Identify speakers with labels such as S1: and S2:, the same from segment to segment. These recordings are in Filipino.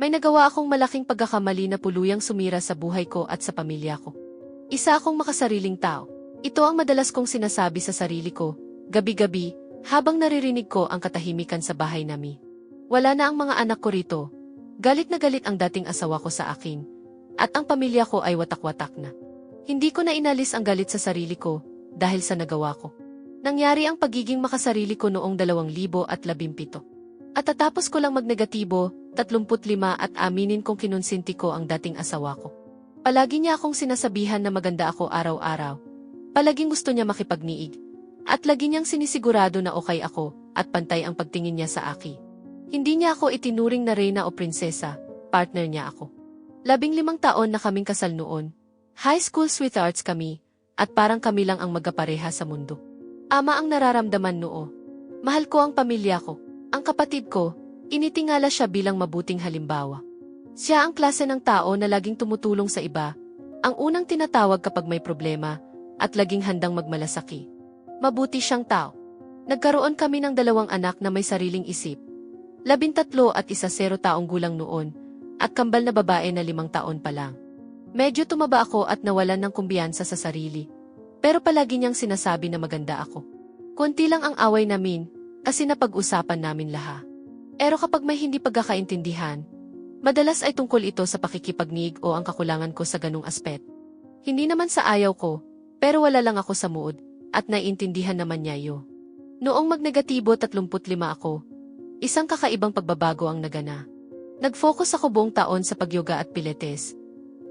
S1: May nagawa akong malaking pagkakamali na puluyang sumira sa buhay ko at sa pamilya ko. Isa akong makasariling tao. Ito ang madalas kong sinasabi sa sarili ko, gabi-gabi, habang naririnig ko ang katahimikan sa bahay namin. Wala na ang mga anak ko rito. Galit na galit ang dating asawa ko sa akin. At ang pamilya ko ay watak-watak na. Hindi ko na inalis ang galit sa sarili ko dahil sa nagawa ko. Nangyari ang pagiging makasarili ko noong 2017. At tatapos ko lang magnegatibo, 35 at aminin kong kinonsinti ko ang dating asawa ko. Palagi niya akong sinasabihan na maganda ako araw-araw. Palaging gusto niya makipagniig. At lagi niyang sinisigurado na okay ako at pantay ang pagtingin niya sa akin. Hindi niya ako itinuring na reyna o prinsesa, partner niya ako. 15 taon na kaming kasal noon. High school sweethearts kami, at parang kami lang ang magkapareha sa mundo. Ama ang nararamdaman noo. Mahal ko ang pamilya ko. Ang kapatid ko, initingala siya bilang mabuting halimbawa. Siya ang klase ng tao na laging tumutulong sa iba, ang unang tinatawag kapag may problema, at laging handang magmalasaki. Mabuti siyang tao. Nagkaroon kami ng 2 anak na may sariling isip. 13 at 0 taong gulang noon, at kambal na babae na 5 taon pa lang. Medyo tumaba ako at nawalan ng kumbiyansa sa sarili. Pero palagi niyang sinasabi na maganda ako. Konti lang ang away namin, kasi napag-usapan namin lahat. Pero kapag may hindi pagkakaintindihan, madalas ay tungkol ito sa pakikipagniig o ang kakulangan ko sa ganung aspet. Hindi naman sa ayaw ko, pero wala lang ako sa mood, at naiintindihan naman niya yun. Noong magnegatibo 35 ako, isang kakaibang pagbabago ang nagana. Nag-focus ako buong taon sa pagyoga at pilates.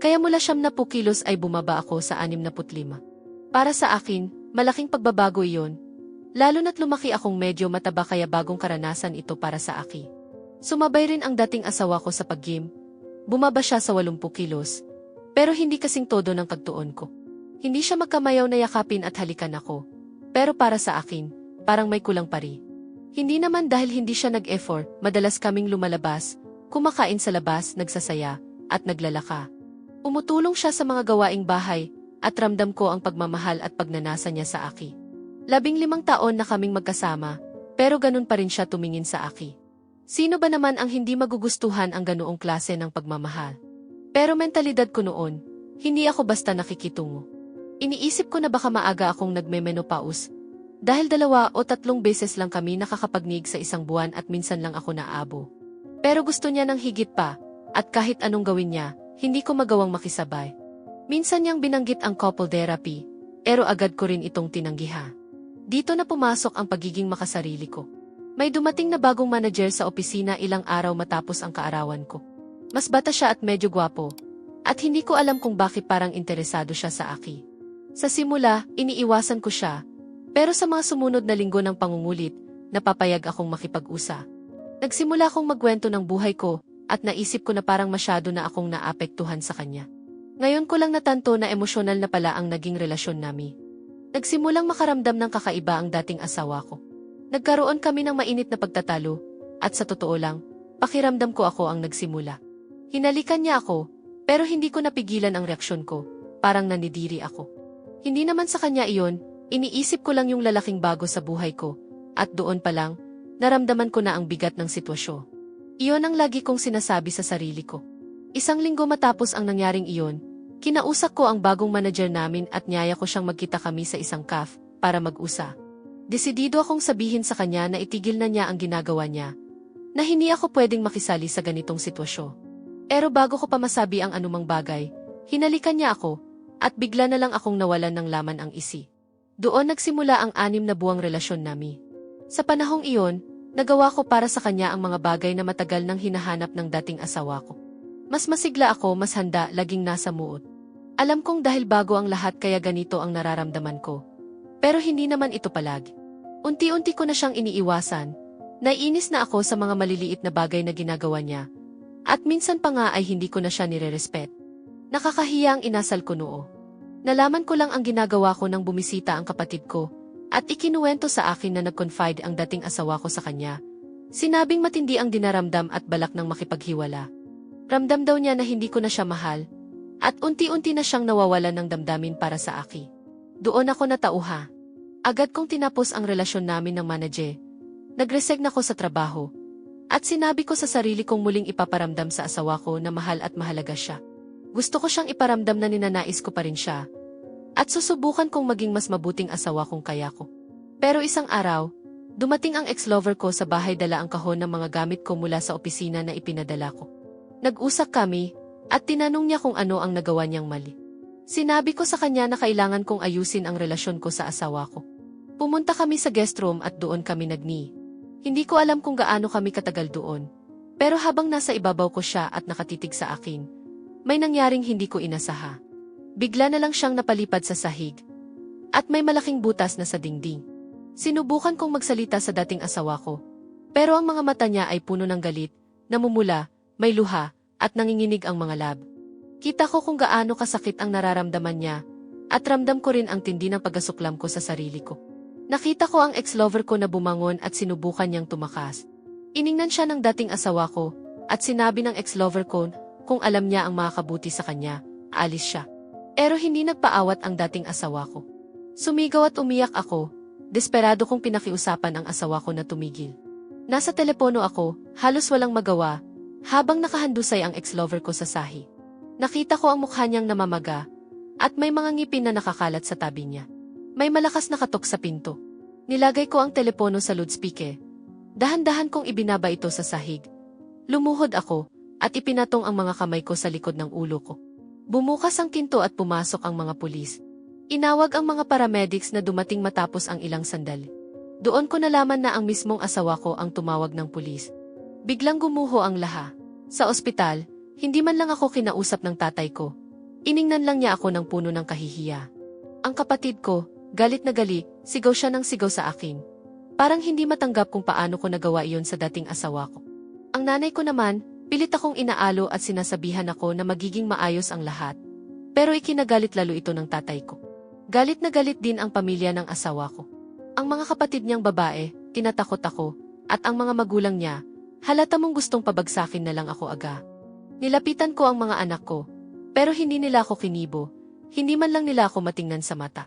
S1: Kaya mula 70 kilos ay bumaba ako sa 65. Para sa akin, malaking pagbabago iyon. Lalo na't lumaki akong medyo mataba kaya bagong karanasan ito para sa akin. Sumabay rin ang dating asawa ko sa pag-gym. Bumaba siya sa 80 kilos. Pero hindi kasing todo ng pagtuon ko. Hindi siya magkamayaw na yakapin at halikan ako. Pero para sa akin, parang may kulang pa rin. Hindi naman dahil hindi siya nag-effort, madalas kaming lumalabas, kumakain sa labas, nagsasaya, at naglalaka. Umutulong siya sa mga gawaing bahay, at ramdam ko ang pagmamahal at pagnanasa niya sa akin. 15 taon na kaming magkasama, pero ganun pa rin siya tumingin sa akin. Sino ba naman ang hindi magugustuhan ang ganoong klase ng pagmamahal? Pero mentalidad ko noon, hindi ako basta nakikitungo. Iniisip ko na baka maaga akong nagme-menopause, dahil 2 o 3 beses lang kami nakakapagnig sa isang buwan at minsan lang ako naabo. Pero gusto niya ng higit pa, at kahit anong gawin niya, hindi ko magawang makisabay. Minsan niyang binanggit ang couple therapy, pero agad ko rin itong tinanggihan. Dito na pumasok ang pagiging makasarili ko. May dumating na bagong manager sa opisina ilang araw matapos ang kaarawan ko. Mas bata siya at medyo gwapo, at hindi ko alam kung bakit parang interesado siya sa akin. Sa simula, iniiwasan ko siya, pero sa mga sumunod na linggo ng pangungulit, napapayag akong makipag-usa. Nagsimula akong magkwento ng buhay ko, at naisip ko na parang masyado na akong naapektuhan sa kanya. Ngayon ko lang natanto na emosyonal na pala ang naging relasyon namin. Nagsimulang makaramdam ng kakaiba ang dating asawa ko. Nagkaroon kami ng mainit na pagtatalo, at sa totoo lang, pakiramdam ko ako ang nagsimula. Hinalikan niya ako, pero hindi ko napigilan ang reaksyon ko, parang nanidiri ako. Hindi naman sa kanya iyon, iniisip ko lang yung lalaking bago sa buhay ko, at doon pa lang, naramdaman ko na ang bigat ng sitwasyon. Iyon ang lagi kong sinasabi sa sarili ko. Isang linggo matapos ang nangyaring iyon, kinausap ko ang bagong manager namin at niyaya ko siyang magkita kami sa isang cafe para mag-usa. Desidido akong sabihin sa kanya na itigil na niya ang ginagawa niya, na hindi ako pwedeng makisali sa ganitong sitwasyon. Pero bago ko pa masabi ang anumang bagay, hinalikan niya ako, at bigla na lang akong nawalan ng laman ang isi. Doon nagsimula ang 6 na buwang relasyon namin. Sa panahong iyon, nagawa ko para sa kanya ang mga bagay na matagal nang hinahanap ng dating asawa ko. Mas masigla ako, mas handa, laging nasa mood. Alam kong dahil bago ang lahat kaya ganito ang nararamdaman ko. Pero hindi naman ito palagi. Unti-unti ko na siyang iniiwasan. Naiinis na ako sa mga maliliit na bagay na ginagawa niya. At minsan pa nga ay hindi ko na siya nire-respect. Nakakahiya ang inasal ko noo. Nalaman ko lang ang ginagawa ko nang bumisita ang kapatid ko, at ikinuwento sa akin na nag-confide ang dating asawa ko sa kanya. Sinabing matindi ang dinaramdam at balak ng makipaghiwala. Ramdam daw niya na hindi ko na siya mahal, at unti-unti na siyang nawawalan ng damdamin para sa akin. Doon ako natauha. Agad kong tinapos ang relasyon namin ng manager. Nag-resign ako sa trabaho. At sinabi ko sa sarili kong muling ipaparamdam sa asawa ko na mahal at mahalaga siya. Gusto ko siyang iparamdam na ninanais ko pa rin siya. At susubukan kong maging mas mabuting asawa kung kaya ko. Pero isang araw, dumating ang ex-lover ko sa bahay, dala ang kahon ng mga gamit ko mula sa opisina na ipinadala ko. Nag-usap kami, at tinanong niya kung ano ang nagawa niyang mali. Sinabi ko sa kanya na kailangan kong ayusin ang relasyon ko sa asawa ko. Pumunta kami sa guest room at doon kami nagni. Hindi ko alam kung gaano kami katagal doon. Pero habang nasa ibabaw ko siya at nakatitig sa akin, may nangyaring hindi ko inasaha. Bigla na lang siyang napalipad sa sahig. At may malaking butas na sa dingding. Sinubukan kong magsalita sa dating asawa ko. Pero ang mga mata niya ay puno ng galit, namumula, may luha, at nanginginig ang mga lab. Kita ko kung gaano kasakit ang nararamdaman niya, at ramdam ko rin ang tindi ng pagkasuklam ko sa sarili ko. Nakita ko ang ex-lover ko na bumangon at sinubukan niyang tumakas. Iningnan siya ng dating asawa ko, at sinabi ng ex-lover ko kung alam niya ang makakabuti sa kanya, aalis siya. Pero hindi nagpaawat ang dating asawa ko. Sumigaw at umiyak ako, desperado kong pinakiusapan ang asawa ko na tumigil. Nasa telepono ako, halos walang magawa, habang nakahandusay ang ex-lover ko sa sahi. Nakita ko ang mukha niyang namamaga, at may mga ngipin na nakakalat sa tabi niya. May malakas na katok sa pinto. Nilagay ko ang telepono sa loudspeaker. Dahan-dahan kong ibinaba ito sa sahig. Lumuhod ako, at ipinatong ang mga kamay ko sa likod ng ulo ko. Bumukas ang pinto at pumasok ang mga pulis. Inawag ang mga paramedics na dumating matapos ang ilang sandali. Doon ko nalaman na ang mismong asawa ko ang tumawag ng pulis. Biglang gumuho ang laha. Sa ospital, hindi man lang ako kinausap ng tatay ko. Iningnan lang niya ako ng puno ng kahihiya. Ang kapatid ko, galit na galit, sigaw siya ng sigaw sa akin. Parang hindi matanggap kung paano ko nagawa iyon sa dating asawa ko. Ang nanay ko naman, pilit akong inaalo at sinasabihan ako na magiging maayos ang lahat. Pero ikinagalit lalo ito ng tatay ko. Galit na galit din ang pamilya ng asawa ko. Ang mga kapatid niyang babae, tinatakot ako, at ang mga magulang niya, halata mong gustong pabagsakin na lang ako aga. Nilapitan ko ang mga anak ko, pero hindi nila ako kinibo, hindi man lang nila ako matingnan sa mata.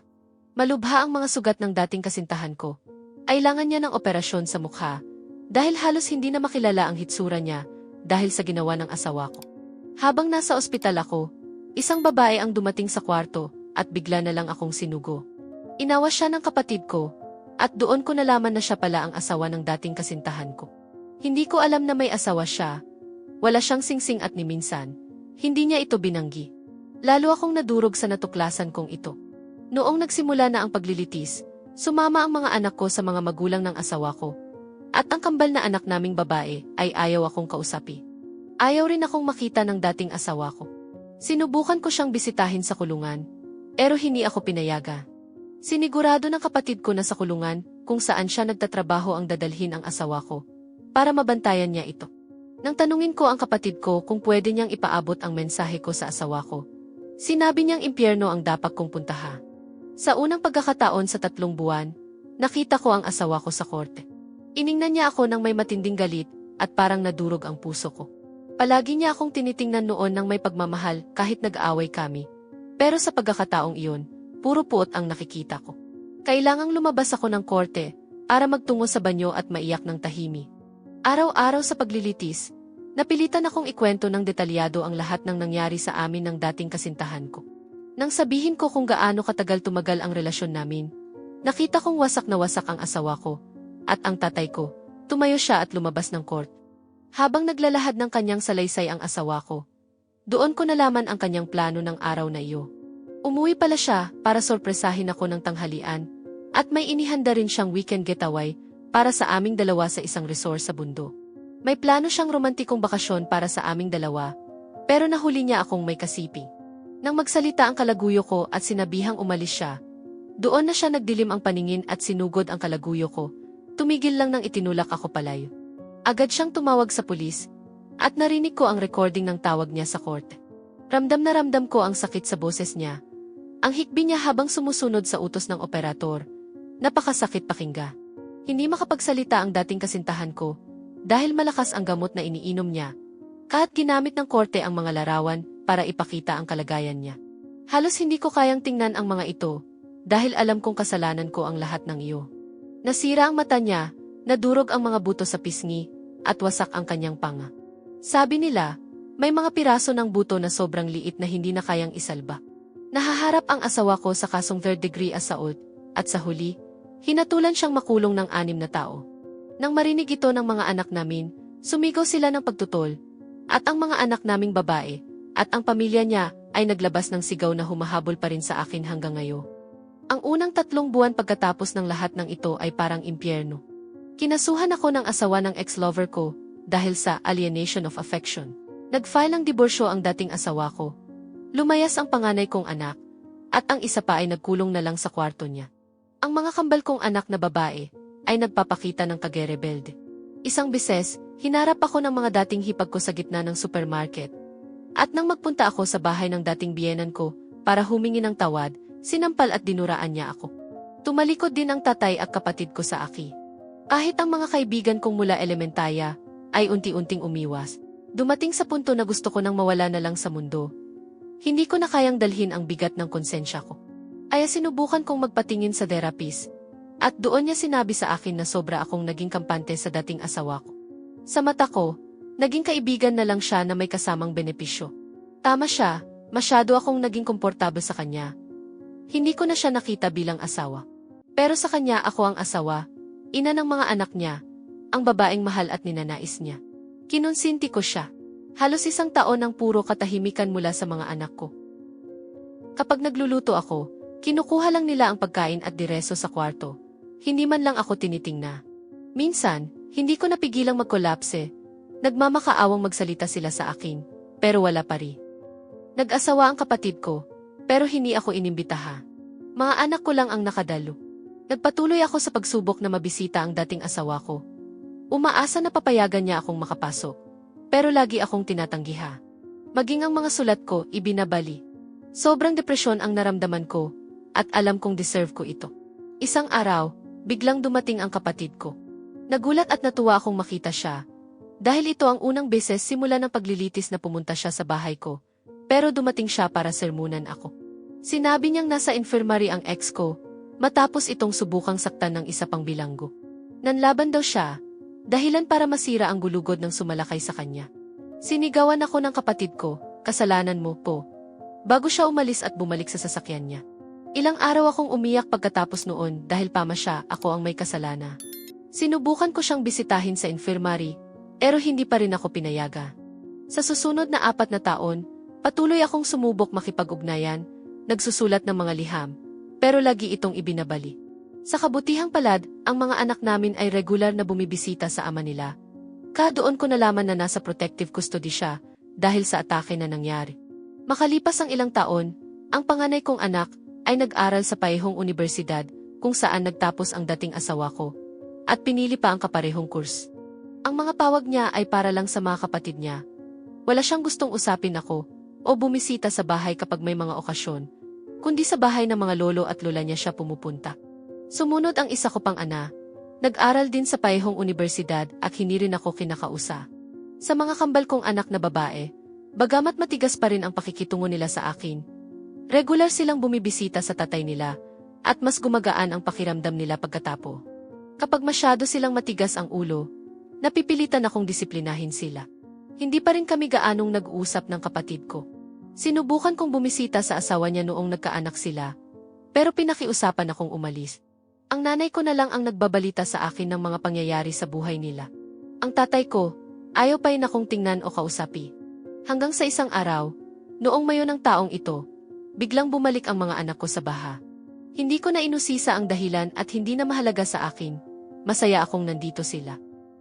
S1: Malubha ang mga sugat ng dating kasintahan ko. Kailangan niya ng operasyon sa mukha, dahil halos hindi na makilala ang hitsura niya, dahil sa ginawa ng asawa ko. Habang nasa ospital ako, isang babae ang dumating sa kwarto, at bigla na lang akong sinugo. Inawa siya ng kapatid ko, at doon ko nalaman na siya pala ang asawa ng dating kasintahan ko. Hindi ko alam na may asawa siya. Wala siyang singsing at ni minsan. Hindi niya ito binanggi. Lalo akong nadurog sa natuklasan kong ito. Noong nagsimula na ang paglilitis, sumama ang mga anak ko sa mga magulang ng asawa ko. At ang kambal na anak naming babae ay ayaw akong kausapi. Ayaw rin akong makita ng dating asawa ko. Sinubukan ko siyang bisitahin sa kulungan, pero hindi ako pinayaga. Sinigurado ng kapatid ko na sa kulungan kung saan siya nagtatrabaho ang dadalhin ang asawa ko para mabantayan niya ito. Nang tanungin ko ang kapatid ko kung pwede niyang ipaabot ang mensahe ko sa asawa ko, sinabi niyang impyerno ang dapat kong puntaha. Sa unang pagkakataon sa 3 buwan, nakita ko ang asawa ko sa korte. Iningnan niya ako ng may matinding galit at parang nadurog ang puso ko. Palagi niya akong tinitingnan noon ng may pagmamahal kahit nag-aaway kami. Pero sa pagkakataong iyon, puro puot ang nakikita ko. Kailangang lumabas ako ng korte para magtungo sa banyo at maiyak ng tahimi. Araw-araw sa paglilitis, napilitan akong ikwento ng detalyado ang lahat ng nangyari sa amin ng dating kasintahan ko. Nang sabihin ko kung gaano katagal tumagal ang relasyon namin, nakita kong wasak na wasak ang asawa ko, at ang tatay ko, tumayo siya at lumabas ng court. Habang naglalahad ng kanyang salaysay ang asawa ko, doon ko nalaman ang kanyang plano ng araw na iyo. Umuwi pala siya para sorpresahin ako ng tanghalian, at may inihanda rin siyang weekend getaway para sa aming dalawa sa isang resort sa bundok. May plano siyang romantikong bakasyon para sa aming dalawa, pero nahuli niya akong may kasiping. Nang magsalita ang kalaguyo ko at sinabihang umalis siya, doon na siya nagdilim ang paningin at sinugod ang kalaguyo ko. Tumigil lang nang itinulak ako palayo. Agad siyang tumawag sa pulis, at narinig ko ang recording ng tawag niya sa korte. Ramdam na ramdam ko ang sakit sa boses niya. Ang hikbi niya habang sumusunod sa utos ng operator. Napakasakit pakinggan. Hindi makapagsalita ang dating kasintahan ko, dahil malakas ang gamot na iniinom niya. Kahit ginamit ng korte ang mga larawan para ipakita ang kalagayan niya. Halos hindi ko kayang tingnan ang mga ito, dahil alam kong kasalanan ko ang lahat ng iyo. Nasira ang mata niya, nadurog ang mga buto sa pisngi, at wasak ang kanyang panga. Sabi nila, may mga piraso ng buto na sobrang liit na hindi na kayang isalba. Nahaharap ang asawa ko sa kasong third-degree assault, at sa huli, hinatulan siyang makulong ng 6 na tao. Nang marinig ito ng mga anak namin, sumigaw sila ng pagtutol, at ang mga anak naming babae, at ang pamilya niya ay naglabas ng sigaw na humahabol pa rin sa akin hanggang ngayon. Ang unang 3 buwan pagkatapos ng lahat ng ito ay parang impyerno. Kinasuhan ako ng asawa ng ex-lover ko dahil sa alienation of affection. Nag-file ng diborsyo ang dating asawa ko. Lumayas ang panganay kong anak, at ang isa pa ay nagkulong na lang sa kwarto niya. Ang mga kambal kong anak na babae ay nagpapakita ng kage-rebelde. Isang beses, hinarap ako ng mga dating hipag ko sa gitna ng supermarket. At nang magpunta ako sa bahay ng dating biyenan ko para humingi ng tawad, sinampal at dinuraan niya ako. Tumalikod din ang tatay at kapatid ko sa aki. Kahit ang mga kaibigan kong mula elementaya ay unti-unting umiwas. Dumating sa punto na gusto ko nang mawala na lang sa mundo. Hindi ko na kayang dalhin ang bigat ng konsensya ko. Kaya sinubukan kong magpatingin sa therapist. At doon niya sinabi sa akin na sobra akong naging kampante sa dating asawa ko. Sa mata ko, naging kaibigan na lang siya na may kasamang benepisyo. Tama siya, masyado akong naging komportable sa kanya. Hindi ko na siya nakita bilang asawa. Pero sa kanya ako ang asawa, ina ng mga anak niya, ang babaeng mahal at ninanais niya. Kinonsinti ko siya. Halos 1 taon ang puro katahimikan mula sa mga anak ko. Kapag nagluluto ako, kinukuha lang nila ang pagkain at diretso sa kwarto. Hindi man lang ako tinitingna. Minsan, hindi ko napigilang magkolapse. Nagmamakaawang magsalita sila sa akin, pero wala pa rin. Nag-asawa ang kapatid ko, pero hindi ako inimbitaha. Mga anak ko lang ang nakadalo. Nagpatuloy ako sa pagsubok na mabisita ang dating asawa ko. Umaasa na papayagan niya akong makapasok. Pero lagi akong tinatanggiha. Maging ang mga sulat ko, ibinabali. Sobrang depresyon ang naramdaman ko, at alam kong deserve ko ito. Isang araw, biglang dumating ang kapatid ko. Nagulat at natuwa akong makita siya. Dahil ito ang unang beses simula ng paglilitis na pumunta siya sa bahay ko. Pero dumating siya para sermunan ako. Sinabi niyang nasa infirmary ang ex ko, matapos itong subukang saktan ng isa pang bilanggo. Nanlaban daw siya, dahilan para masira ang gulugod ng sumalakay sa kanya. Sinigawan ako ng kapatid ko, kasalanan mo po. Bago siya umalis at bumalik sa sasakyan niya. Ilang araw akong umiyak pagkatapos noon dahil pama siya, ako ang may kasalanan. Sinubukan ko siyang bisitahin sa infirmary, pero hindi pa rin ako pinayaga. Sa susunod na 4 na taon, patuloy akong sumubok makipag-ugnayan, nagsusulat ng mga liham, pero lagi itong ibinabali. Sa kabutihang palad, ang mga anak namin ay regular na bumibisita sa ama nila. Doon ko nalaman na nasa protective custody siya dahil sa atake na nangyari. Makalipas ang ilang taon, ang panganay kong anak ay nag-aral sa parehong universidad kung saan nagtapos ang dating asawa ko at pinili pa ang kaparehong course. Ang mga pawag niya ay para lang sa mga kapatid niya. Wala siyang gustong usapin ako o bumisita sa bahay kapag may mga okasyon, kundi sa bahay ng mga lolo at lola niya siya pumupunta. Sumunod ang isa ko pang ana. Nag-aral din sa parehong universidad at hindi rin ako kinakausa. Sa mga kambal kong anak na babae, bagamat matigas pa rin ang pakikitungo nila sa akin, regular silang bumibisita sa tatay nila at mas gumagaan ang pakiramdam nila pagkatapo. Kapag masyado silang matigas ang ulo, napipilitan akong disiplinahin sila. Hindi pa rin kami gaanong nag-uusap ng kapatid ko. Sinubukan kong bumisita sa asawa niya noong nagkaanak sila, pero pinakiusapan akong umalis. Ang nanay ko na lang ang nagbabalita sa akin ng mga pangyayari sa buhay nila. Ang tatay ko, ayaw pa rin akong tingnan o kausapi. Hanggang sa isang araw, noong Mayo ng taong ito, biglang bumalik ang mga anak ko sa baha. Hindi ko na inusisa ang dahilan at hindi na mahalaga sa akin. Masaya akong nandito sila.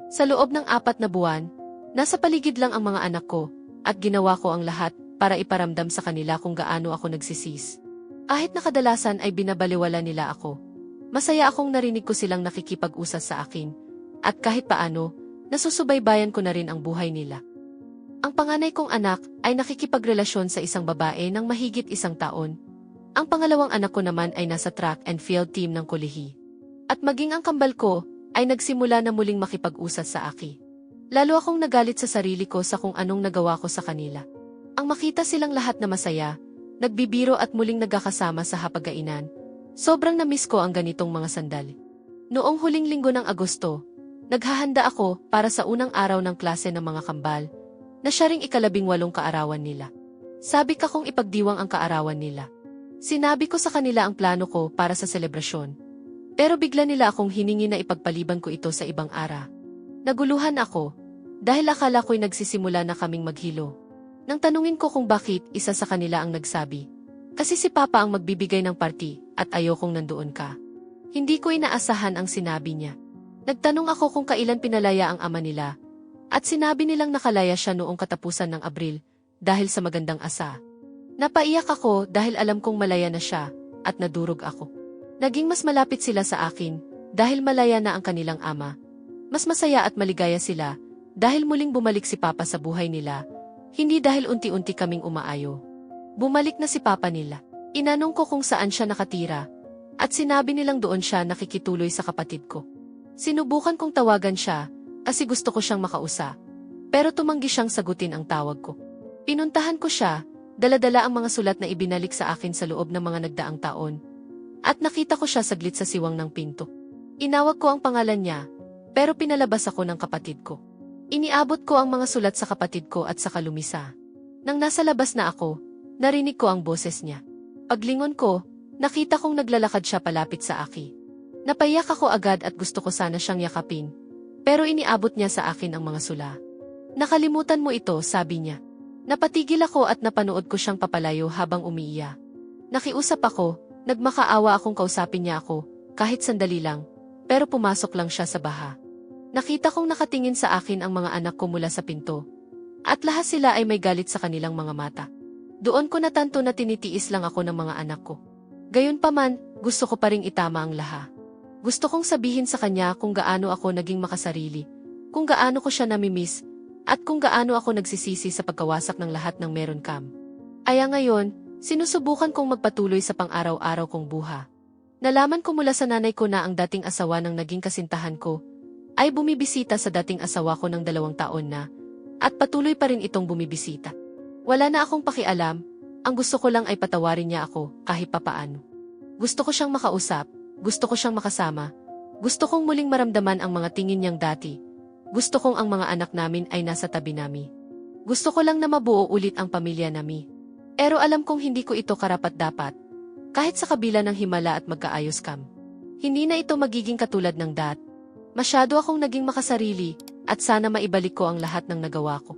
S1: Sa loob ng 4 na buwan, nasa paligid lang ang mga anak ko at ginawa ko ang lahat para iparamdam sa kanila kung gaano ako nagsisis. Kahit na kadalasan ay binabaliwala nila ako, masaya akong narinig ko silang nakikipag-usap sa akin at kahit paano, nasusubaybayan ko na rin ang buhay nila. Ang panganay kong anak ay nakikipagrelasyon sa isang babae ng mahigit 1 taon. Ang pangalawang anak ko naman ay nasa track and field team ng kolehiyo. At maging ang kambal ko ay nagsimula na muling makipag-usap sa akin. Lalo akong nagalit sa sarili ko sa kung anong nagawa ko sa kanila. Ang makita silang lahat na masaya, nagbibiro at muling nagkakasama sa hapag-kainan, sobrang na-miss ko ang ganitong mga sandali. Noong huling linggo ng Agosto, Naghahanda ako para sa unang araw ng klase ng mga kambal, na siya ring ika-18 kaarawan nila. Sabi ka kong ipagdiwang ang kaarawan nila. Sinabi ko sa kanila ang plano ko para sa selebrasyon. Pero bigla nila akong hiningi na ipagpaliban ko ito sa ibang ara. Naguluhan ako, dahil akala ko'y nagsisimula na kaming maghilo. Nang tanungin ko kung bakit, isa sa kanila ang nagsabi. Kasi si Papa ang magbibigay ng party, at ayokong nandoon ka. Hindi ko inaasahan ang sinabi niya. Nagtanong ako kung kailan pinalaya ang ama nila, at sinabi nilang nakalaya siya noong katapusan ng Abril, dahil sa magandang asa. Napaiyak ako dahil alam kong malaya na siya, at nadurog ako. Naging mas malapit sila sa akin, dahil malaya na ang kanilang ama. Mas masaya at maligaya sila, dahil muling bumalik si Papa sa buhay nila, hindi dahil unti-unti kaming umaayo. Bumalik na si Papa nila. Inanong ko kung saan siya nakatira, at sinabi nilang doon siya nakikituloy sa kapatid ko. Sinubukan kong tawagan siya, kasi gusto ko siyang makausap. Pero tumanggi siyang sagutin ang tawag ko. Pinuntahan ko siya, dala-dala ang mga sulat na ibinalik sa akin sa loob ng mga nagdaang taon. At nakita ko siya saglit sa siwang ng pinto. Inawag ko ang pangalan niya, pero pinalabas ako ng kapatid ko. Iniabot ko ang mga sulat sa kapatid ko at saka lumisa. Nang nasa labas na ako, narinig ko ang boses niya. Paglingon ko, nakita kong naglalakad siya palapit sa akin. Napayak ako agad at gusto ko sana siyang yakapin, pero iniabot niya sa akin ang mga sula. Nakalimutan mo ito, sabi niya. Napatigil ako at napanood ko siyang papalayo habang umiiyak. Nakiusap ako, nagmakaawa akong kausapin niya ako, kahit sandali lang, pero pumasok lang siya sa baha. Nakita kong nakatingin sa akin ang mga anak ko mula sa pinto, at lahat sila ay may galit sa kanilang mga mata. Doon ko natanto na tinitiis lang ako ng mga anak ko. Gayunpaman, gusto ko pa ring itama ang lahat. Gusto kong sabihin sa kanya kung gaano ako naging makasarili, kung gaano ko siya namimiss, at kung gaano ako nagsisisi sa pagkawasak ng lahat ng meron kam. Aya ngayon, sinusubukan kong magpatuloy sa pang-araw-araw kong buha. Nalaman ko mula sa nanay ko na ang dating asawa ng naging kasintahan ko ay bumibisita sa dating asawa ko ng 2 taon na, at patuloy pa rin itong bumibisita. Wala na akong pakialam, ang gusto ko lang ay patawarin niya ako kahit papaano. Gusto ko siyang makausap, gusto ko siyang makasama, gusto kong muling maramdaman ang mga tingin niyang dati. Gusto kong ang mga anak namin ay nasa tabi nami. Gusto ko lang na mabuo ulit ang pamilya nami. Pero alam kong hindi ko ito karapat-dapat, kahit sa kabila ng himala at magkaayos kam. Hindi na ito magiging katulad ng dat. Masyado akong naging makasarili, at sana maibalik ko ang lahat ng nagawa ko.